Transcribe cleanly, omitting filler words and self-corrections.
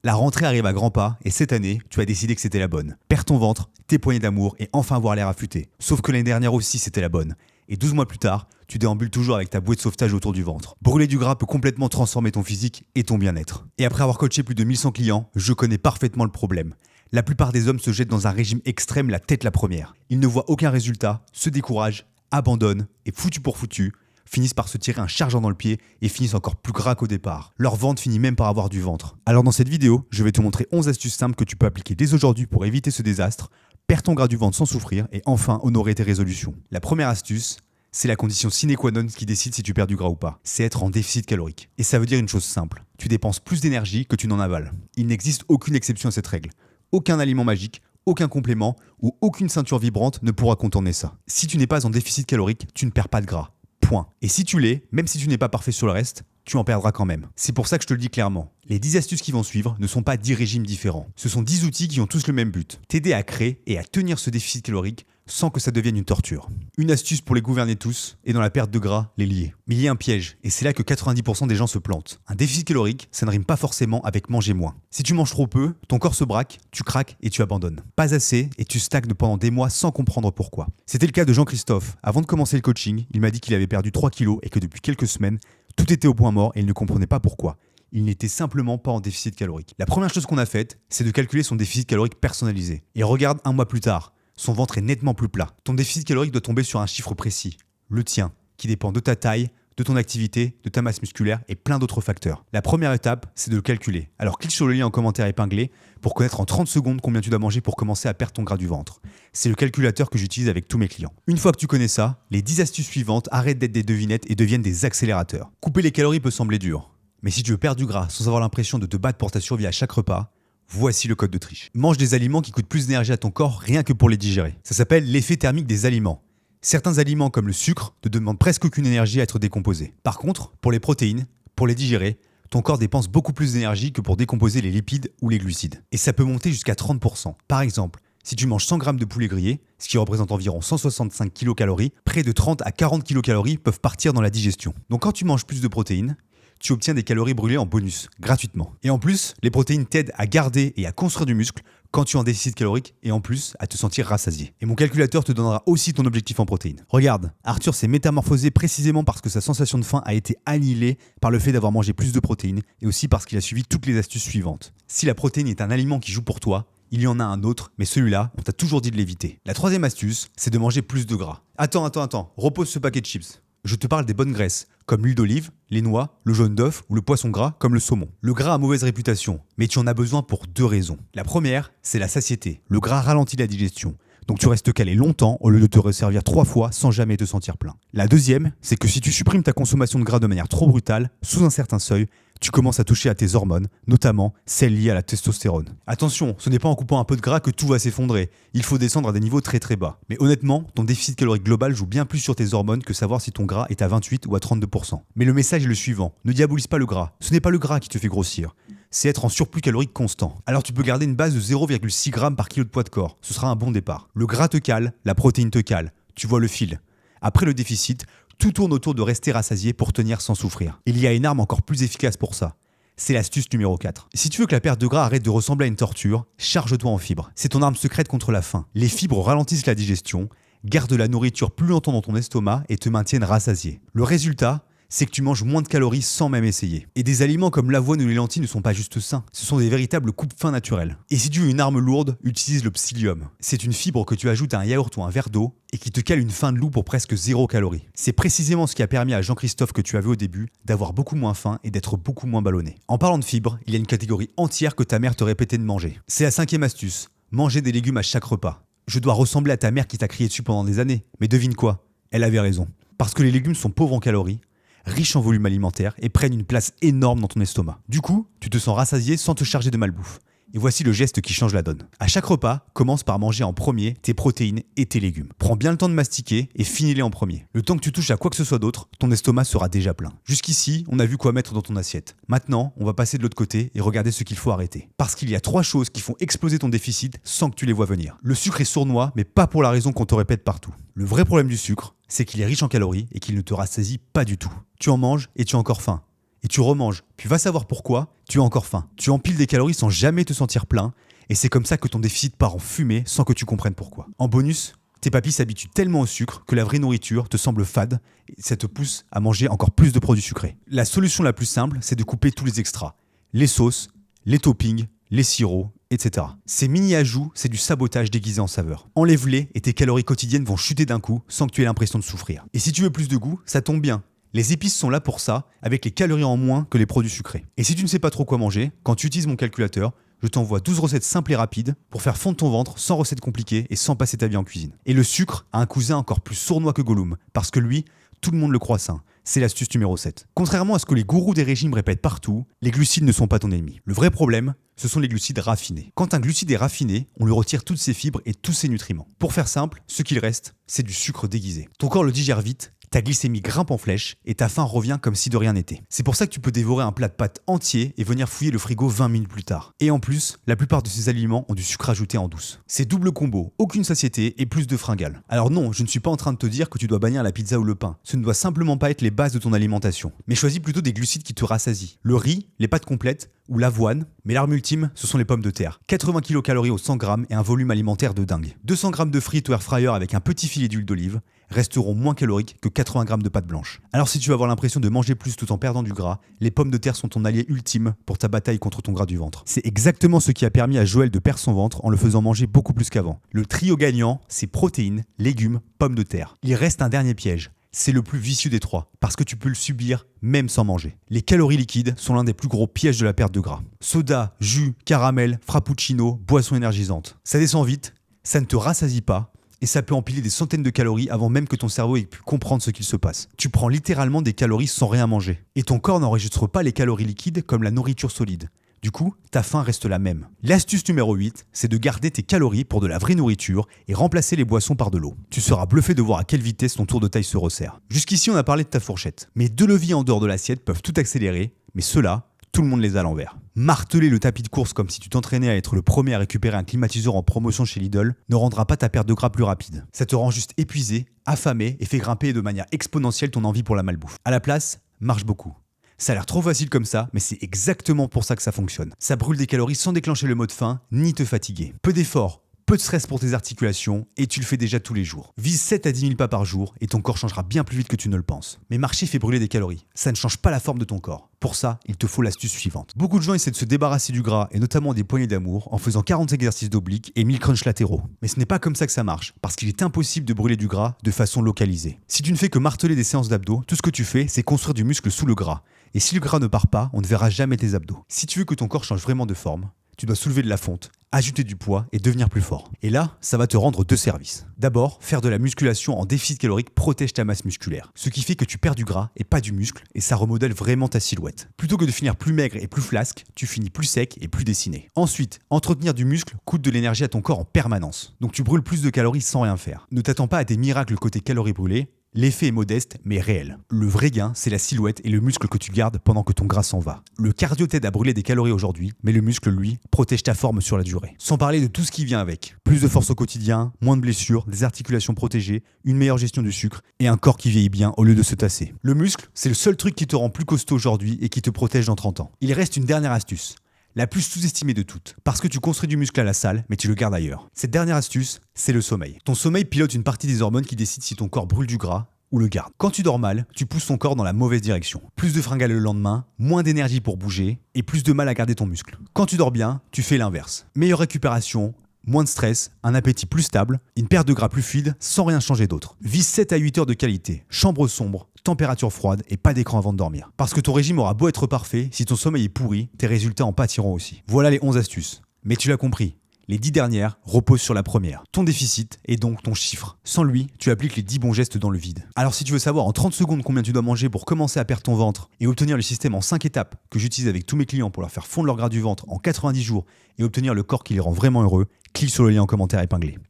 La rentrée arrive à grands pas et cette année, tu as décidé que c'était la bonne. Perds ton ventre, tes poignées d'amour et enfin avoir l'air affûté. Sauf que l'année dernière aussi c'était la bonne. Et 12 mois plus tard, tu déambules toujours avec ta bouée de sauvetage autour du ventre. Brûler du gras peut complètement transformer ton physique et ton bien-être. Et après avoir coaché plus de 1100 clients, je connais parfaitement le problème. La plupart des hommes se jettent dans un régime extrême la tête la première. Ils ne voient aucun résultat, se découragent, abandonnent et foutu pour foutu, finissent par se tirer un chargeur dans le pied et finissent encore plus gras qu'au départ. Leur ventre finit même par avoir du ventre. Alors dans cette vidéo, je vais te montrer 11 astuces simples que tu peux appliquer dès aujourd'hui pour éviter ce désastre, perdre ton gras du ventre sans souffrir et enfin honorer tes résolutions. La première astuce, c'est la condition sine qua non qui décide si tu perds du gras ou pas. C'est être en déficit calorique. Et ça veut dire une chose simple. Tu dépenses plus d'énergie que tu n'en avales. Il n'existe aucune exception à cette règle. Aucun aliment magique, aucun complément ou aucune ceinture vibrante ne pourra contourner ça. Si tu n'es pas en déficit calorique, tu ne perds pas de gras. Point. Et si tu l'es, même si tu n'es pas parfait sur le reste, tu en perdras quand même. C'est pour ça que je te le dis clairement. Les 10 astuces qui vont suivre ne sont pas 10 régimes différents. Ce sont 10 outils qui ont tous le même but. T'aider à créer et à tenir ce déficit calorique sans que ça devienne une torture. Une astuce pour les gouverner tous et dans la perte de gras, les lier. Mais il y a un piège et c'est là que 90% des gens se plantent. Un déficit calorique, ça ne rime pas forcément avec manger moins. Si tu manges trop peu, ton corps se braque, tu craques et tu abandonnes. Pas assez et tu stagnes pendant des mois sans comprendre pourquoi. C'était le cas de Jean-Christophe. Avant de commencer le coaching, il m'a dit qu'il avait perdu 3 kilos et que depuis quelques semaines, tout était au point mort et il ne comprenait pas pourquoi. Il n'était simplement pas en déficit calorique. La première chose qu'on a faite, c'est de calculer son déficit calorique personnalisé. Et regarde un mois plus tard, son ventre est nettement plus plat. Ton déficit calorique doit tomber sur un chiffre précis, le tien, qui dépend de ta taille, de ton activité, de ta masse musculaire et plein d'autres facteurs. La première étape, c'est de le calculer. Alors clique sur le lien en commentaire épinglé pour connaître en 30 secondes combien tu dois manger pour commencer à perdre ton gras du ventre. C'est le calculateur que j'utilise avec tous mes clients. Une fois que tu connais ça, les 10 astuces suivantes arrêtent d'être des devinettes et deviennent des accélérateurs. Couper les calories peut sembler dur, mais si tu veux perdre du gras sans avoir l'impression de te battre pour ta survie à chaque repas, voici le code de triche. Mange des aliments qui coûtent plus d'énergie à ton corps rien que pour les digérer. Ça s'appelle l'effet thermique des aliments. Certains aliments comme le sucre ne demandent presque aucune énergie à être décomposés. Par contre, pour les protéines, pour les digérer, ton corps dépense beaucoup plus d'énergie que pour décomposer les lipides ou les glucides. Et ça peut monter jusqu'à 30%. Par exemple, si tu manges 100 g de poulet grillé, ce qui représente environ 165 kcal, près de 30 à 40 kcal peuvent partir dans la digestion. Donc quand tu manges plus de protéines, tu obtiens des calories brûlées en bonus, gratuitement. Et en plus, les protéines t'aident à garder et à construire du muscle quand tu es en déficit calorique et en plus à te sentir rassasié. Et mon calculateur te donnera aussi ton objectif en protéines. Regarde, Arthur s'est métamorphosé précisément parce que sa sensation de faim a été annihilée par le fait d'avoir mangé plus de protéines et aussi parce qu'il a suivi toutes les astuces suivantes. Si la protéine est un aliment qui joue pour toi, il y en a un autre, mais celui-là, on t'a toujours dit de l'éviter. La troisième astuce, c'est de manger plus de gras. Attends, repose ce paquet de chips. Je te parle des bonnes graisses, comme l'huile d'olive, les noix, le jaune d'œuf ou le poisson gras comme le saumon. Le gras a mauvaise réputation, mais tu en as besoin pour 2 raisons. La première, c'est la satiété. Le gras ralentit la digestion, donc tu restes calé longtemps au lieu de te resservir 3 fois sans jamais te sentir plein. La deuxième, c'est que si tu supprimes ta consommation de gras de manière trop brutale, sous un certain seuil, tu commences à toucher à tes hormones, notamment celles liées à la testostérone. Attention, ce n'est pas en coupant un peu de gras que tout va s'effondrer. Il faut descendre à des niveaux très très bas. Mais honnêtement, ton déficit calorique global joue bien plus sur tes hormones que savoir si ton gras est à 28 ou à 32%. Mais le message est le suivant, ne diabolise pas le gras. Ce n'est pas le gras qui te fait grossir. C'est être en surplus calorique constant. Alors tu peux garder une base de 0,6 g par kilo de poids de corps. Ce sera un bon départ. Le gras te cale, la protéine te cale. Tu vois le fil. Après le déficit, tout tourne autour de rester rassasié pour tenir sans souffrir. Il y a une arme encore plus efficace pour ça. C'est l'astuce numéro 4. Si tu veux que la perte de gras arrête de ressembler à une torture, charge-toi en fibres. C'est ton arme secrète contre la faim. Les fibres ralentissent la digestion, gardent la nourriture plus longtemps dans ton estomac et te maintiennent rassasié. Le résultat, c'est que tu manges moins de calories sans même essayer. Et des aliments comme l'avoine ou les lentilles ne sont pas juste sains, ce sont des véritables coupes-faim naturels. Et si tu veux une arme lourde, utilise le psyllium. C'est une fibre que tu ajoutes à un yaourt ou un verre d'eau et qui te cale une faim de loup pour presque 0 calories. C'est précisément ce qui a permis à Jean-Christophe que tu as vu au début d'avoir beaucoup moins faim et d'être beaucoup moins ballonné. En parlant de fibres, il y a une catégorie entière que ta mère te répétait de manger. C'est la 5e astuce, manger des légumes à chaque repas. Je dois ressembler à ta mère qui t'a crié dessus pendant des années, mais devine quoi ? Elle avait raison. Parce que les légumes sont pauvres en calories, riches en volume alimentaire et prennent une place énorme dans ton estomac. Du coup, tu te sens rassasié sans te charger de malbouffe. Et voici le geste qui change la donne. À chaque repas, commence par manger en premier tes protéines et tes légumes. Prends bien le temps de mastiquer et finis-les en premier. Le temps que tu touches à quoi que ce soit d'autre, ton estomac sera déjà plein. Jusqu'ici, on a vu quoi mettre dans ton assiette. Maintenant, on va passer de l'autre côté et regarder ce qu'il faut arrêter. Parce qu'il y a 3 choses qui font exploser ton déficit sans que tu les vois venir. Le sucre est sournois, mais pas pour la raison qu'on te répète partout. Le vrai problème du sucre, c'est qu'il est riche en calories et qu'il ne te rassasie pas du tout. Tu en manges et tu as encore faim. et tu remanges, puis va savoir pourquoi, tu as encore faim. Tu empiles des calories sans jamais te sentir plein, et c'est comme ça que ton déficit part en fumée sans que tu comprennes pourquoi. En bonus, tes papilles s'habituent tellement au sucre que la vraie nourriture te semble fade et ça te pousse à manger encore plus de produits sucrés. La solution la plus simple, c'est de couper tous les extras. Les sauces, les toppings, les sirops, etc. Ces mini-ajouts, c'est du sabotage déguisé en saveur. Enlève-les et tes calories quotidiennes vont chuter d'un coup sans que tu aies l'impression de souffrir. Et si tu veux plus de goût, ça tombe bien. Les épices sont là pour ça, avec les calories en moins que les produits sucrés. Et si tu ne sais pas trop quoi manger, quand tu utilises mon calculateur, je t'envoie 12 recettes simples et rapides pour faire fondre ton ventre sans recettes compliquées et sans passer ta vie en cuisine. Et le sucre a un cousin encore plus sournois que Gollum, parce que lui, tout le monde le croit sain. C'est l'astuce numéro 7. Contrairement à ce que les gourous des régimes répètent partout, les glucides ne sont pas ton ennemi. Le vrai problème, ce sont les glucides raffinés. Quand un glucide est raffiné, on lui retire toutes ses fibres et tous ses nutriments. Pour faire simple, ce qu'il reste, c'est du sucre déguisé. Ton corps le digère vite, ta glycémie grimpe en flèche et ta faim revient comme si de rien n'était. C'est pour ça que tu peux dévorer un plat de pâtes entier et venir fouiller le frigo 20 minutes plus tard. Et en plus, la plupart de ces aliments ont du sucre ajouté en douce. C'est double combo, aucune satiété et plus de fringales. Alors non, je ne suis pas en train de te dire que tu dois bannir la pizza ou le pain. Ce ne doit simplement pas être les bases de ton alimentation. Mais choisis plutôt des glucides qui te rassasient. Le riz, les pâtes complètes ou l'avoine, mais l'arme ultime, ce sont les pommes de terre. 80 kcal au 100 grammes et un volume alimentaire de dingue. 200 grammes de frites ou air fryer avec un petit filet d'huile d'olive resteront moins caloriques que 80 grammes de pâte blanche. Alors si tu veux avoir l'impression de manger plus tout en perdant du gras, les pommes de terre sont ton allié ultime pour ta bataille contre ton gras du ventre. C'est exactement ce qui a permis à Joël de perdre son ventre en le faisant manger beaucoup plus qu'avant. Le trio gagnant, c'est protéines, légumes, pommes de terre. Il reste un dernier piège. C'est le plus vicieux des trois, parce que tu peux le subir même sans manger. Les calories liquides sont l'un des plus gros pièges de la perte de gras. Soda, jus, caramel, frappuccino, boissons énergisantes. Ça descend vite, ça ne te rassasie pas, et ça peut empiler des centaines de calories avant même que ton cerveau ait pu comprendre ce qu'il se passe. Tu prends littéralement des calories sans rien manger. Et ton corps n'enregistre pas les calories liquides comme la nourriture solide. Du coup, ta faim reste la même. L'astuce numéro 8, c'est de garder tes calories pour de la vraie nourriture et remplacer les boissons par de l'eau. Tu seras bluffé de voir à quelle vitesse ton tour de taille se resserre. Jusqu'ici, on a parlé de ta fourchette. Mais deux leviers en dehors de l'assiette peuvent tout accélérer, mais ceux-là, tout le monde les a à l'envers. Marteler le tapis de course comme si tu t'entraînais à être le premier à récupérer un climatiseur en promotion chez Lidl ne rendra pas ta perte de gras plus rapide. Ça te rend juste épuisé, affamé et fait grimper de manière exponentielle ton envie pour la malbouffe. À la place, marche beaucoup. Ça a l'air trop facile comme ça, mais c'est exactement pour ça que ça fonctionne. Ça brûle des calories sans déclencher le mode faim, ni te fatiguer. Peu d'efforts, peu de stress pour tes articulations, et tu le fais déjà tous les jours. Vise 7 à 10 000 pas par jour, et ton corps changera bien plus vite que tu ne le penses. Mais marcher fait brûler des calories. Ça ne change pas la forme de ton corps. Pour ça, il te faut l'astuce suivante. Beaucoup de gens essaient de se débarrasser du gras, et notamment des poignées d'amour, en faisant 40 exercices d'obliques et 1000 crunchs latéraux. Mais ce n'est pas comme ça que ça marche, parce qu'il est impossible de brûler du gras de façon localisée. Si tu ne fais que marteler des séances d'abdos, tout ce que tu fais, c'est construire du muscle sous le gras. Et si le gras ne part pas, on ne verra jamais tes abdos. Si tu veux que ton corps change vraiment de forme, tu dois soulever de la fonte, ajouter du poids et devenir plus fort. Et là, ça va te rendre deux services. D'abord, faire de la musculation en déficit calorique protège ta masse musculaire, ce qui fait que tu perds du gras et pas du muscle, et ça remodèle vraiment ta silhouette. Plutôt que de finir plus maigre et plus flasque, tu finis plus sec et plus dessiné. Ensuite, entretenir du muscle coûte de l'énergie à ton corps en permanence, donc tu brûles plus de calories sans rien faire. Ne t'attends pas à des miracles côté calories brûlées. L'effet est modeste, mais réel. Le vrai gain, c'est la silhouette et le muscle que tu gardes pendant que ton gras s'en va. Le cardio t'aide à brûler des calories aujourd'hui, mais le muscle, lui, protège ta forme sur la durée. Sans parler de tout ce qui vient avec. Plus de force au quotidien, moins de blessures, des articulations protégées, une meilleure gestion du sucre et un corps qui vieillit bien au lieu de se tasser. Le muscle, c'est le seul truc qui te rend plus costaud aujourd'hui et qui te protège dans 30 ans. Il reste une dernière astuce. La plus sous-estimée de toutes, parce que tu construis du muscle à la salle, mais tu le gardes ailleurs. Cette dernière astuce, c'est le sommeil. Ton sommeil pilote une partie des hormones qui décident si ton corps brûle du gras ou le garde. Quand tu dors mal, tu pousses ton corps dans la mauvaise direction. Plus de fringales le lendemain, moins d'énergie pour bouger et plus de mal à garder ton muscle. Quand tu dors bien, tu fais l'inverse. Meilleure récupération, moins de stress, un appétit plus stable, une perte de gras plus fluide sans rien changer d'autre. Vise 7 à 8 heures de qualité, chambre sombre, température froide et pas d'écran avant de dormir. Parce que ton régime aura beau être parfait, si ton sommeil est pourri, tes résultats en pâtiront aussi. Voilà les 11 astuces. Mais tu l'as compris, les 10 dernières reposent sur la première. Ton déficit est donc ton chiffre. Sans lui, tu appliques les 10 bons gestes dans le vide. Alors si tu veux savoir en 30 secondes combien tu dois manger pour commencer à perdre ton ventre et obtenir le système en 5 étapes que j'utilise avec tous mes clients pour leur faire fondre leur gras du ventre en 90 jours et obtenir le corps qui les rend vraiment heureux, clique sur le lien en commentaire épinglé.